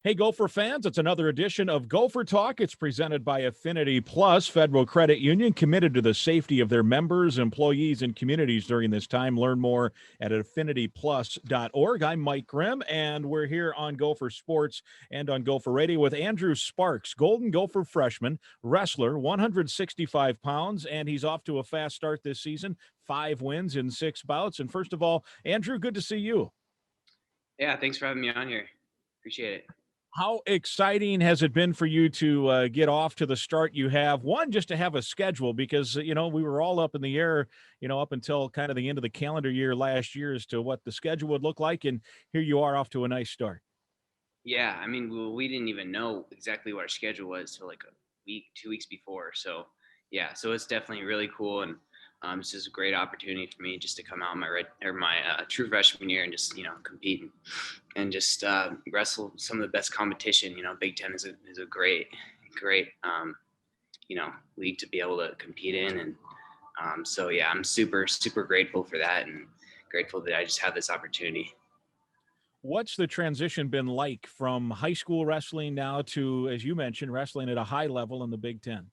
Hey, Gopher fans, it's another edition of Gopher Talk. It's presented by Affinity Plus, Federal Credit Union, committed to the safety of their members, employees, and communities during this time. Learn more at affinityplus.org. I'm Mike Grimm, and we're here on Gopher Sports and on Gopher Radio with Andrew Sparks, Golden Gopher freshman, wrestler, 165 pounds, and he's off to a fast start this season, 5 wins in 6 bouts. And first of all, Andrew, good to see you. Yeah, thanks for having me on here. Appreciate it. How exciting has it been for you to get off to the start you have? One, just to have a schedule because, we were all up in the air, up until kind of the end of the calendar year last year as to what the schedule would look like. And here you are off to a nice start. Yeah, I mean, we didn't even know exactly what our schedule was till like a week, 2 weeks before. So, yeah, so it's definitely really cool, and it's just a great opportunity for me just to come out my true freshman year and just compete and just wrestle some of the best competition. Big Ten is a great league to be able to compete in, and so yeah, I'm super grateful for that and grateful that I just have this opportunity. What's the transition been like from high school wrestling now to, as you mentioned, wrestling at a high level in the Big Ten?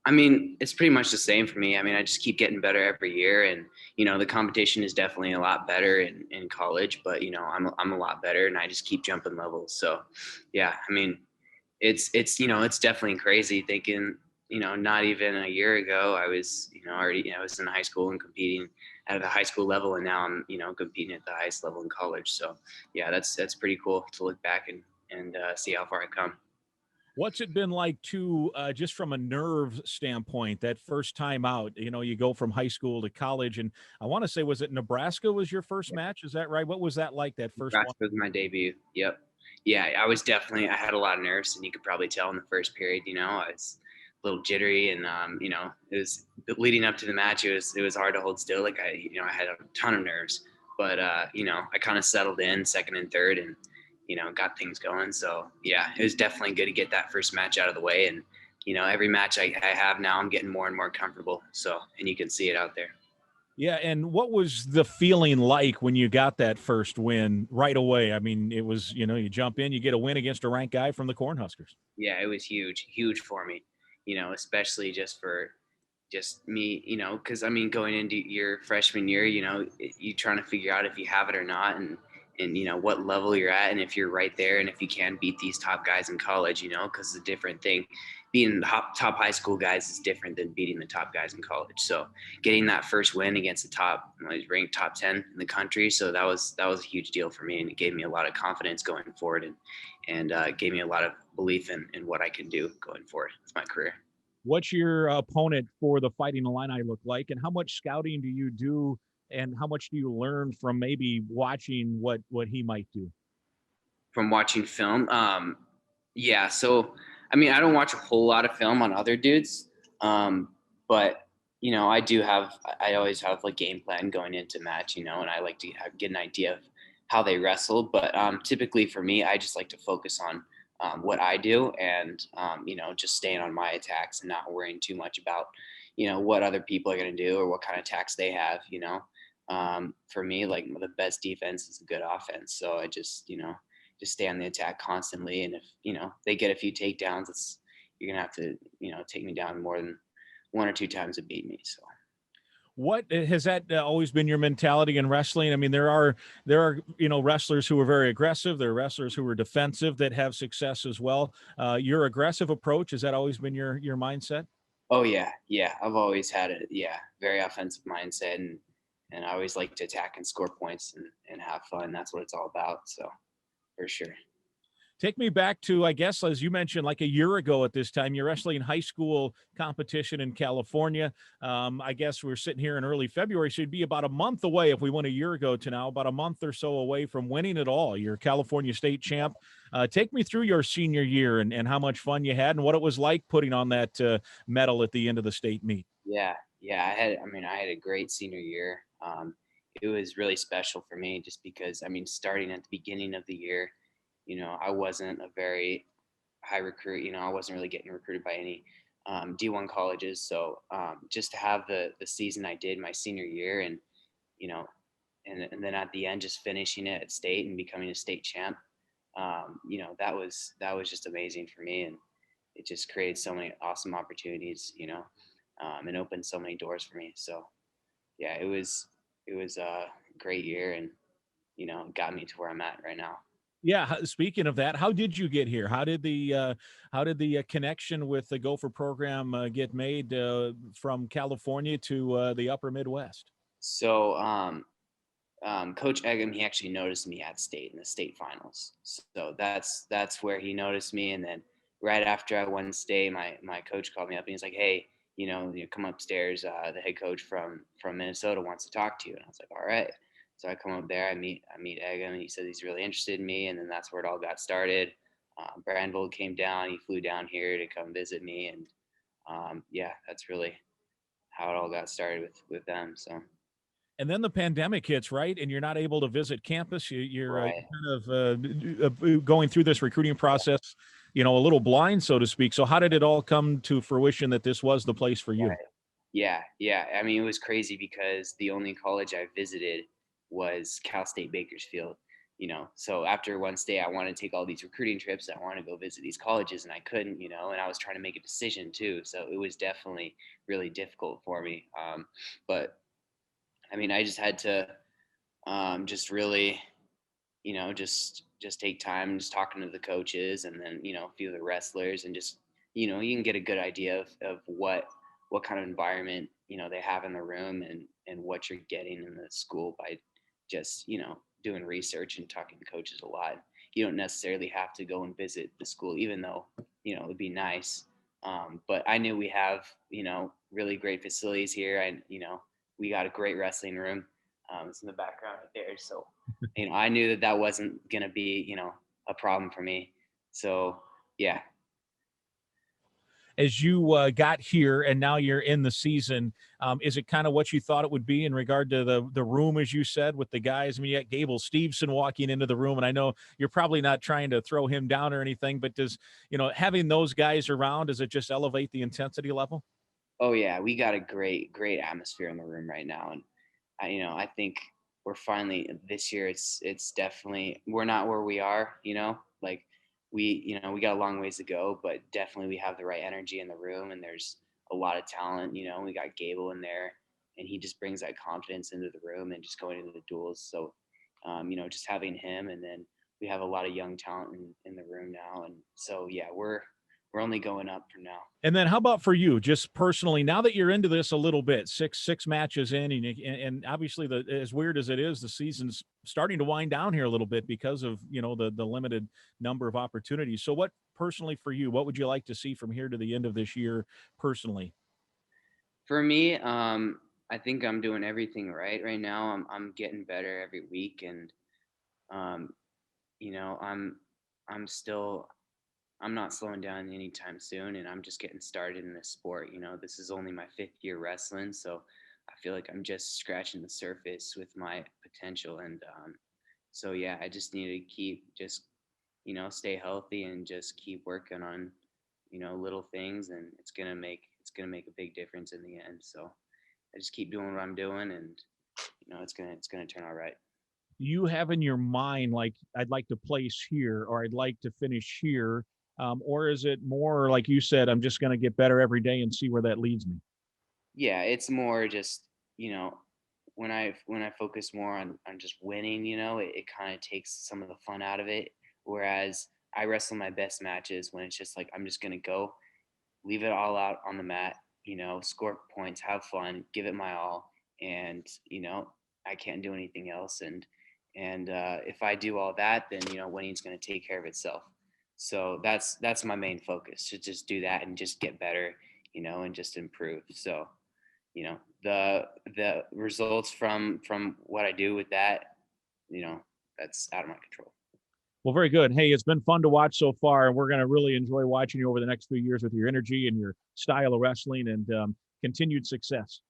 I mean, it's pretty much the same for me. I mean, I just keep getting better every year, and the competition is definitely a lot better in college. But I'm a lot better, and I just keep jumping levels. So, yeah, I mean, it's definitely crazy thinking. Not even a year ago, I was already I was in high school and competing at the high school level, and now I'm competing at the highest level in college. So, yeah, that's pretty cool to look back and see how far I come. What's it been like to just from a nerve standpoint, that first time out? You go from high school to college, and I want to say, was it Nebraska was your first match? Is that right? What was that like, that first one? Nebraska was my debut. Yep. Yeah, I had a lot of nerves, and you could probably tell in the first period. I was a little jittery, and it was leading up to the match. It was hard to hold still. Like I had a ton of nerves, but I kind of settled in second and third, and got things going. So yeah, it was definitely good to get that first match out of the way, and every match I have now, I'm getting more and more comfortable. So, and you can see it out there. Yeah, and what was the feeling like when you got that first win right away? I mean, it was, you jump in, you get a win against a ranked guy from the Cornhuskers. Yeah, it was huge for me, especially just for just me, because I mean, going into your freshman year, you trying to figure out if you have it or not, and what level you're at, and if you're right there, and if you can beat these top guys in college, because it's a different thing. Being top high school guys is different than beating the top guys in college. So getting that first win against the top, ranked top 10 in the country, so that was a huge deal for me, and it gave me a lot of confidence going forward, and gave me a lot of belief in what I can do going forward with my career. What's your opponent for the Fighting Illini look like, and how much scouting do you do, and how much do you learn from maybe watching what he might do? From watching film. Yeah, so I mean, I don't watch a whole lot of film on other dudes, but I always have like game plan going into match, and I like to get an idea of how they wrestle. But typically for me, I just like to focus on what I do, and just staying on my attacks and not worrying too much about what other people are going to do or what kind of attacks they have. For me, like the best defense is a good offense, so I just stay on the attack constantly. And if they get a few takedowns, you're gonna have to take me down more than one or two times to beat me. So What has that always been your mentality in wrestling? I mean, there are wrestlers who are very aggressive. There are wrestlers who are defensive that have success as well. Your aggressive approach, has that always been your mindset? oh yeah, I've always had a very offensive mindset, and I always like to attack and score points and have fun. That's what it's all about. So for sure. Take me back to, I guess, as you mentioned, like a year ago at this time, you're wrestling high school competition in California. I guess we're sitting here in early February, so it'd be about a month away if we went a year ago to now, about a month or so away from winning it all. You're California state champ. Take me through your senior year and how much fun you had and what it was like putting on that medal at the end of the state meet. Yeah, I had a great senior year. It was really special for me just because, I mean, starting at the beginning of the year, I wasn't a very high recruit. I wasn't really getting recruited by any D1 colleges. So just to have the season I did my senior year, and you know, and then at the end just finishing it at state and becoming a state champ, you know, that was just amazing for me, and it just created so many awesome opportunities, you know, and opened so many doors for me. So yeah, it was a great year, and you know, got me to where I'm at right now. Yeah. Speaking of that, how did you get here? How did the connection with the Gopher program get made from California to the Upper Midwest? So Coach Eggum, he actually noticed me at state in the state finals. So that's where he noticed me. And then right after I won state, my coach called me up and he's like, "Hey, you come upstairs. The head coach from Minnesota wants to talk to you." And I was like, "All right." So I come up there. I meet Eggum, and he said he's really interested in me. And then that's where it all got started. Brandvold came down. He flew down here to come visit me, and yeah, that's really how it all got started with them. So And then the pandemic hits, right? And you're not able to visit campus. You're right. kind of going through this recruiting process, a little blind, so to speak. So how did it all come to fruition that this was the place for you? Yeah, yeah. I mean, it was crazy because the only college I visited was Cal State Bakersfield. You know, so after one day, I wanted to take all these recruiting trips. I wanted to go visit these colleges, and I couldn't. You know, and I was trying to make a decision too. So it was definitely really difficult for me. But I mean, I just had to just really, just take time, just talking to the coaches, and then a few of the wrestlers, and just you can get a good idea of what kind of environment they have in the room, and what you're getting in the school by just doing research and talking to coaches a lot. You don't necessarily have to go and visit the school, even though it would be nice. But I knew we have really great facilities here, and we got a great wrestling room. It's in the background right there. So I knew that wasn't gonna be a problem for me. So yeah. As you got here and now you're in the season, is it kind of what you thought it would be in regard to the room, as you said, with the guys? I mean, you got Gable Steveson walking into the room, and I know you're probably not trying to throw him down or anything, but does having those guys around, does it just elevate the intensity level? Oh yeah, we got a great atmosphere in the room right now, and I think we're finally this year. It's definitely we're not where we are. Like we got a long ways to go, but definitely we have the right energy in the room, and there's a lot of talent. We got Gable in there, and he just brings that confidence into the room and just going into the duels. So, just having him, and then we have a lot of young talent in the room now, and so yeah, we're only going up from now. And then how about for you, just personally, now that you're into this a little bit, six matches in, and obviously as weird as it is, the season's starting to wind down here a little bit because of the limited number of opportunities. So what personally for you, what would you like to see from here to the end of this year personally? For me, I think I'm doing everything right now. I'm getting better every week, and um, you know, I'm I'm still I'm not slowing down anytime soon, and I'm just getting started in this sport. This is only my 5th year wrestling, so I feel like I'm just scratching the surface with my potential, and so yeah, I just need to keep just stay healthy and just keep working on little things, and it's gonna make a big difference in the end. So I just keep doing what I'm doing, and it's gonna turn out right. You have in your mind, like, I'd like to place here, or I'd like to finish here? Or is it more like you said, I'm just going to get better every day and see where that leads me? Yeah, it's more just when I focus more on just winning, it kind of takes some of the fun out of it. Whereas I wrestle my best matches when it's just like I'm just gonna go, leave it all out on the mat, score points, have fun, give it my all, and I can't do anything else. And if I do all that, then winning's gonna take care of itself. So that's my main focus, to just do that and just get better, and just improve. So the results from what I do with that, you know, that's out of my control. Well, very good. Hey, it's been fun to watch so far, and we're going to really enjoy watching you over the next few years with your energy and your style of wrestling, and continued success.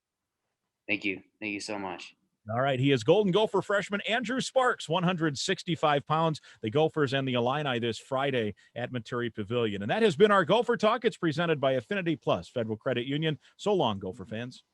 Thank you so much. All right. He is Golden Gopher freshman Andrew Sparks, 165 pounds. The Gophers and the Illini this Friday at Maturi Pavilion. And that has been our Gopher Talk. It's presented by Affinity Plus Federal Credit Union. So long, Gopher fans.